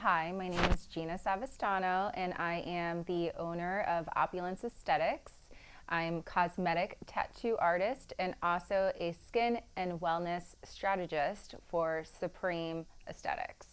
Hi, my name is Gina Savastano, and I am the owner of Opulence Aesthetics. I'm cosmetic tattoo artist and also a skin and wellness strategist for Supreme Aesthetics.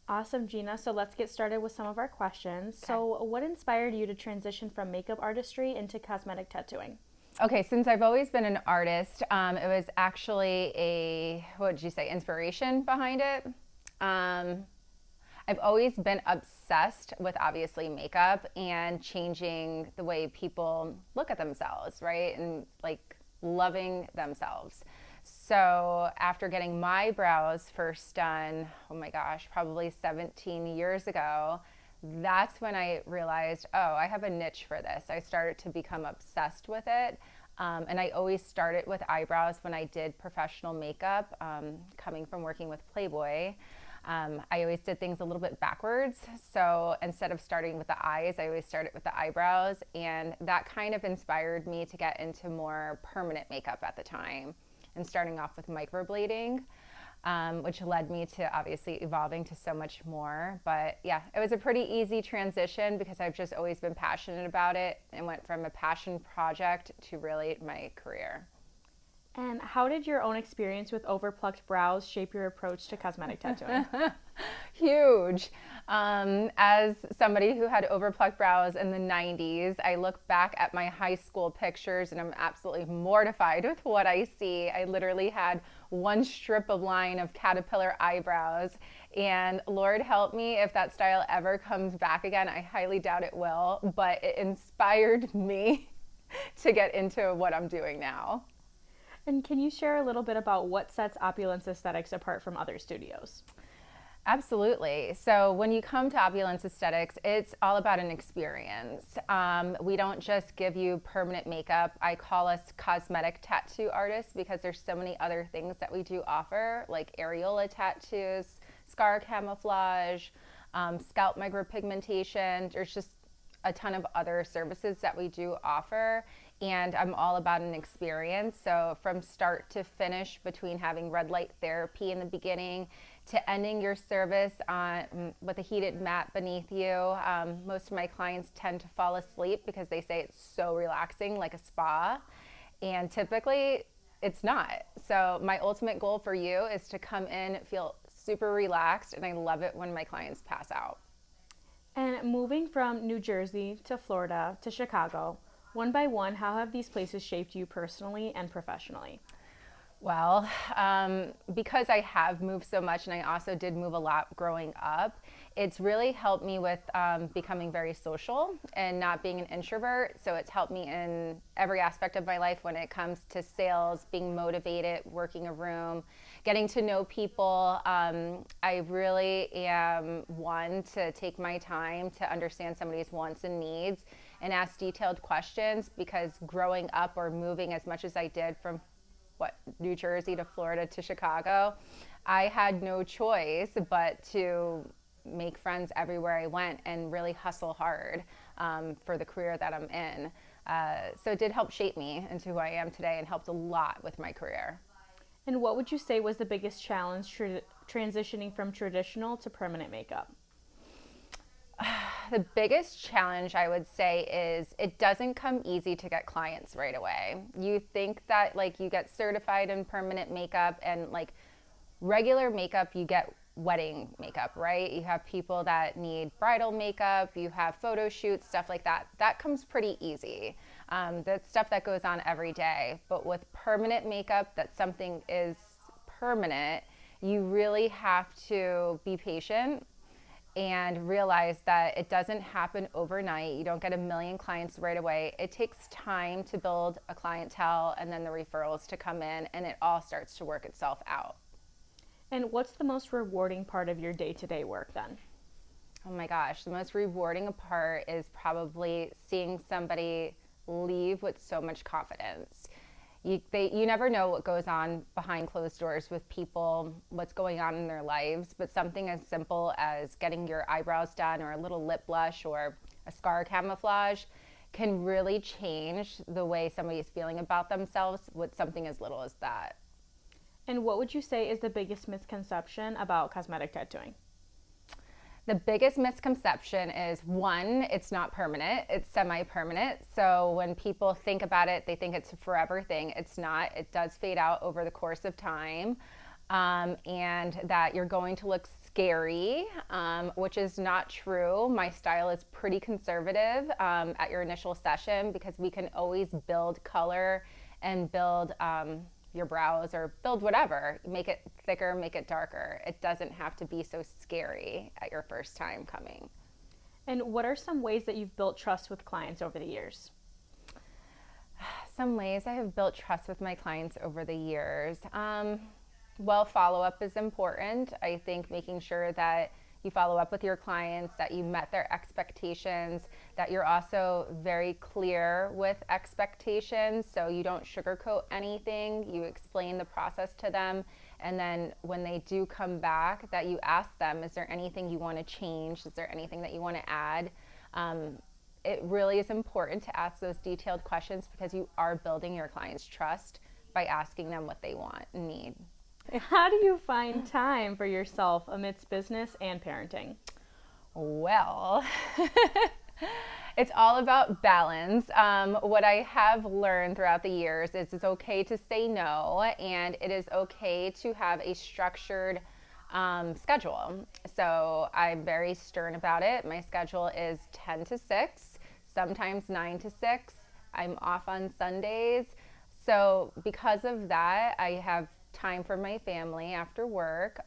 Awesome, Gina. So let's get started with some of our questions. Okay. So, what inspired you to transition from makeup artistry into cosmetic tattooing? Okay, since I've always been an artist, it was actually what did you say, inspiration behind it. Um, I've always been obsessed with obviously makeup and changing the way people look at themselves, right? And like loving themselves. So after getting my brows first done, oh my gosh, probably 17 years ago, that's when I realized, oh, I have a niche for this. I started to become obsessed with it. And I always started with eyebrows when I did professional makeup, coming from working with Playboy. I always did things a little bit backwards. So instead of starting with the eyes, I always started with the eyebrows. And that kind of inspired me to get into more permanent makeup at the time and starting off with microblading, which led me to obviously evolving to so much more. But yeah, it was a pretty easy transition because I've just always been passionate about it and went from a passion project to really my career. And how did your own experience with overplucked brows shape your approach to cosmetic tattooing? Huge. As somebody who had overplucked brows in the 90s, I look back at my high school pictures and I'm absolutely mortified with what I see. I literally had one strip of line of caterpillar eyebrows. And Lord help me if that style ever comes back again. I highly doubt it will, but it inspired me to get into what I'm doing now. And can you share a little bit about what sets Opulence Aesthetics apart from other studios? Absolutely. So when you come to Opulence Aesthetics, it's all about an experience. We don't just give you permanent makeup. I call us cosmetic tattoo artists because there's so many other things that we do offer, like areola tattoos, scar camouflage, scalp micropigmentation. There's just a ton of other services that we do offer, and I'm all about an experience. So from start to finish, between having red light therapy in the beginning to ending your service with a heated mat beneath you. Most of my clients tend to fall asleep because they say it's so relaxing, like a spa, and typically it's not. So my ultimate goal for you is to come in, feel super relaxed, and I love it when my clients pass out. And moving from New Jersey to Florida to Chicago, one by one, how have these places shaped you personally and professionally? Well, because I have moved so much and I also did move a lot growing up, it's really helped me with becoming very social and not being an introvert. So it's helped me in every aspect of my life when it comes to sales, being motivated, working a room, getting to know people. I really am one to take my time to understand somebody's wants and needs and ask detailed questions, because growing up or moving as much as I did from New Jersey to Florida to Chicago, I had no choice but to make friends everywhere I went and really hustle hard for the career that I'm in. So it did help shape me into who I am today and helped a lot with my career. And what would you say was the biggest challenge transitioning from traditional to permanent makeup? The biggest challenge I would say is it doesn't come easy to get clients right away. You think that like you get certified in permanent makeup and like regular makeup, you get wedding makeup, right? You have people that need bridal makeup, you have photo shoots, stuff like that. That comes pretty easy. That's stuff that goes on every day. But with permanent makeup, that something is permanent, you really have to be patient and realize that it doesn't happen overnight. You don't get a million clients right away. It takes time to build a clientele and then the referrals to come in, and it all starts to work itself out. And what's the most rewarding part of your day to day work then? Oh my gosh, the most rewarding part is probably seeing somebody leave with so much confidence. You never know what goes on behind closed doors with people, what's going on in their lives, but something as simple as getting your eyebrows done or a little lip blush or a scar camouflage can really change the way somebody is feeling about themselves with something as little as that. And what would you say is the biggest misconception about cosmetic tattooing? The biggest misconception is one, it's not permanent, it's semi-permanent. So when people think about it, they think it's a forever thing. It's not. It does fade out over the course of time. And that you're going to look scary, which is not true. My style is pretty conservative at your initial session because we can always build color and build your brows or build whatever, make it thicker, make it darker. It doesn't have to be so scary at your first time coming. And what are some ways that you've built trust with clients over the years? Some ways I have built trust with my clients over the years. Well, follow-up is important. I think making sure that you follow up with your clients, that you met their expectations, that you're also very clear with expectations, so you don't sugarcoat anything. You explain the process to them, and then when they do come back, that you ask them, is there anything you want to change? Is there anything that you want to add? It really is important to ask those detailed questions because you are building your clients' trust by asking them what they want and need. How do you find time for yourself amidst business and parenting? Well, it's all about balance. What I have learned throughout the years is it's okay to say no, and it is okay to have a structured schedule. So I'm very stern about it. My schedule is 10 to 6, sometimes 9 to 6. I'm off on Sundays. So because of that, I have time for my family after work.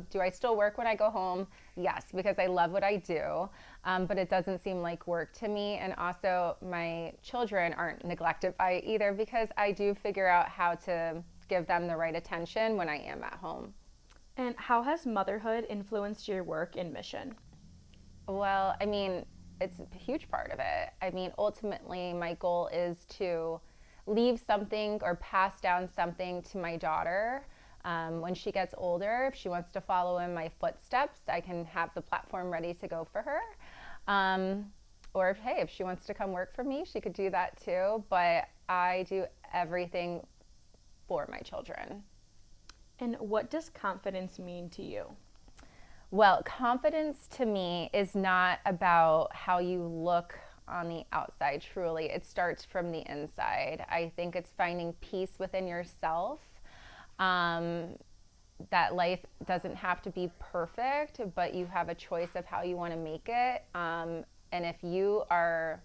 Do I still work when I go home? Yes, because I love what I do, but it doesn't seem like work to me. And also my children aren't neglected by it either because I do figure out how to give them the right attention when I am at home. And how has motherhood influenced your work and mission? Well, I mean, it's a huge part of it. I mean, ultimately my goal is to leave something or pass down something to my daughter when she gets older. If she wants to follow in my footsteps, I can have the platform ready to go for her. Or if she wants to come work for me, she could do that too. But I do everything for my children. And what does confidence mean to you? Well, confidence to me is not about how you look on the outside, truly. It starts from the inside. I think it's finding peace within yourself, that life doesn't have to be perfect, but you have a choice of how you want to make it. And if you are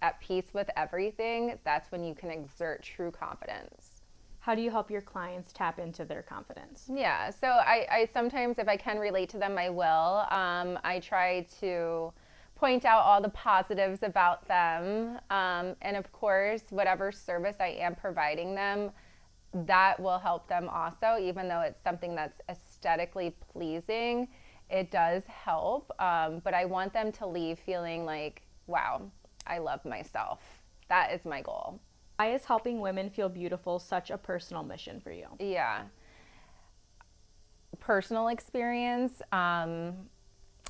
at peace with everything, that's when you can exert true confidence. How do you help your clients tap into their confidence? Yeah, so I sometimes, if I can relate to them, I will. I try to point out all the positives about them. And of course, whatever service I am providing them, that will help them also, even though it's something that's aesthetically pleasing, it does help. But I want them to leave feeling like, wow, I love myself. That is my goal. Why is helping women feel beautiful such a personal mission for you? Yeah. Personal experience.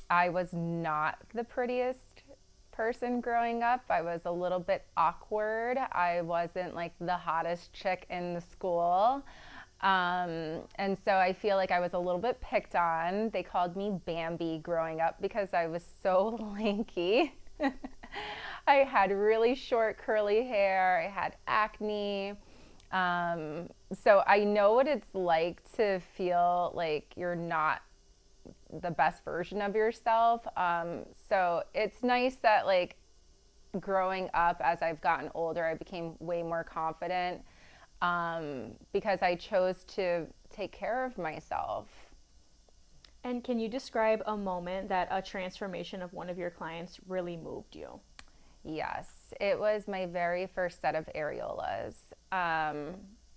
I was not the prettiest person growing up. I was a little bit awkward. I wasn't like the hottest chick in the school. And so I feel like I was a little bit picked on. They called me Bambi growing up because I was so lanky. I had really short curly hair. I had acne. So I know what it's like to feel like you're not the best version of yourself. So it's nice that like growing up, as I've gotten older, I became way more confident because I chose to take care of myself. And can you describe a moment that a transformation of one of your clients really moved you? Yes, it was my very first set of areolas.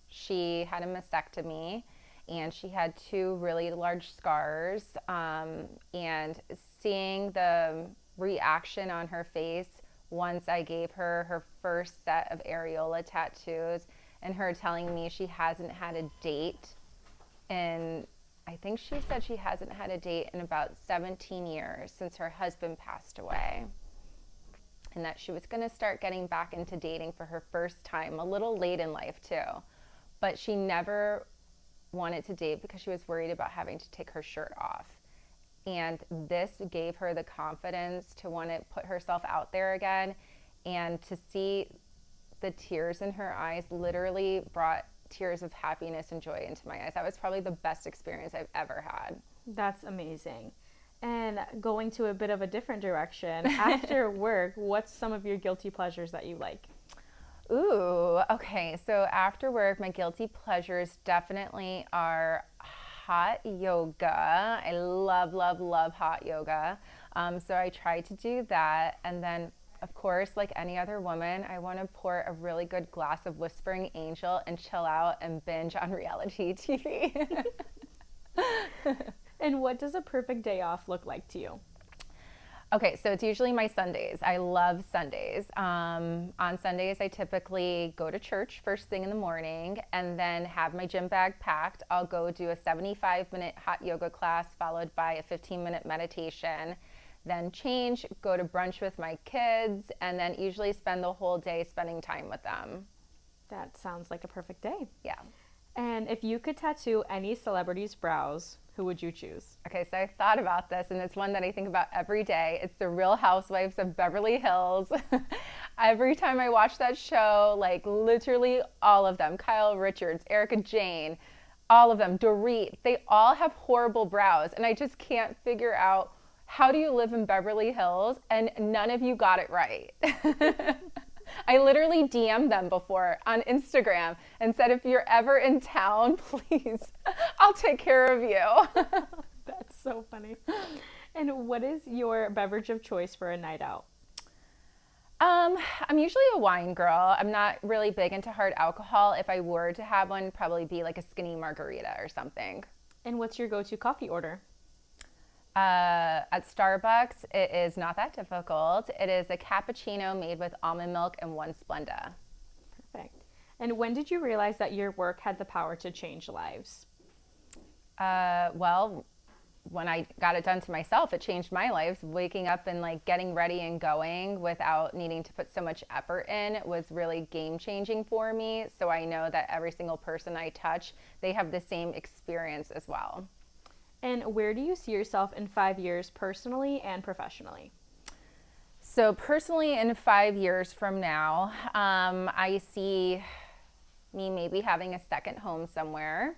She had a mastectomy and she had 2 really large scars, and seeing the reaction on her face once I gave her her first set of areola tattoos and her telling me she hasn't had a date in, I think she said she hasn't had a date in about 17 years since her husband passed away, and that she was going to start getting back into dating for her first time, a little late in life too, but she never wanted to date because she was worried about having to take her shirt off. And this gave her the confidence to want to put herself out there again, and to see the tears in her eyes literally brought tears of happiness and joy into my eyes. That was probably the best experience I've ever had. That's amazing. And going to a bit of a different direction, after work, what's some of your guilty pleasures that you like? Ooh, okay. So after work, my guilty pleasures definitely are hot yoga. I love, love, love hot yoga. So I try to do that. And then, of course, like any other woman, I want to pour a really good glass of Whispering Angel and chill out and binge on reality TV. And what does a perfect day off look like to you? Okay, so it's usually my Sundays. I love Sundays. On Sundays, I typically go to church first thing in the morning and then have my gym bag packed. I'll go do a 75-minute hot yoga class followed by a 15-minute meditation, then change, go to brunch with my kids, and then usually spend the whole day spending time with them. That sounds like a perfect day. Yeah. And if you could tattoo any celebrity's brows, who would you choose? Okay, so I thought about this, and it's one that I think about every day. It's the Real Housewives of Beverly Hills. Every time I watch that show, like literally all of them, Kyle Richards, Erica Jane, all of them, Dorit, they all have horrible brows, and I just can't figure out, how do you live in Beverly Hills and none of you got it right? I literally DM'd them before on Instagram and said, if you're ever in town, please, I'll take care of you. That's so funny. And what is your beverage of choice for a night out? I'm usually a wine girl. I'm not really big into hard alcohol. If I were to have one, probably be like a skinny margarita or something. And what's your go-to coffee order? At Starbucks, it is not that difficult. It is a cappuccino made with almond milk and one Splenda. Perfect. And when did you realize that your work had the power to change lives? Well, when I got it done to myself, it changed my life. Waking up and like getting ready and going without needing to put so much effort in was really game changing for me. So I know that every single person I touch, they have the same experience as well. And where do you see yourself in 5 years personally and professionally? So personally, in 5 years from now, I see me maybe having a second home somewhere,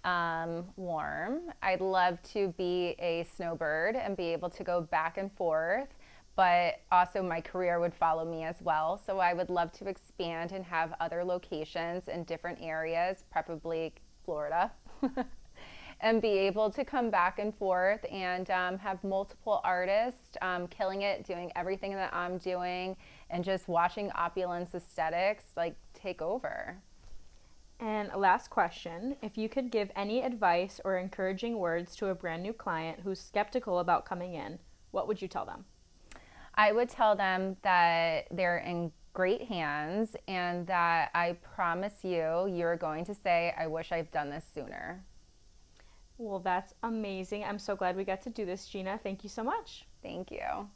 warm. I'd love to be a snowbird and be able to go back and forth, but also my career would follow me as well. So I would love to expand and have other locations in different areas, preferably Florida. And be able to come back and forth and have multiple artists killing it, doing everything that I'm doing, and just watching Opulence Aesthetics like take over. And last question, if you could give any advice or encouraging words to a brand new client who's skeptical about coming in, what would you tell them? I would tell them that they're in great hands and that I promise you're going to say, I wish I've done this sooner. Well, that's amazing. I'm so glad we got to do this, Gina. Thank you so much. Thank you.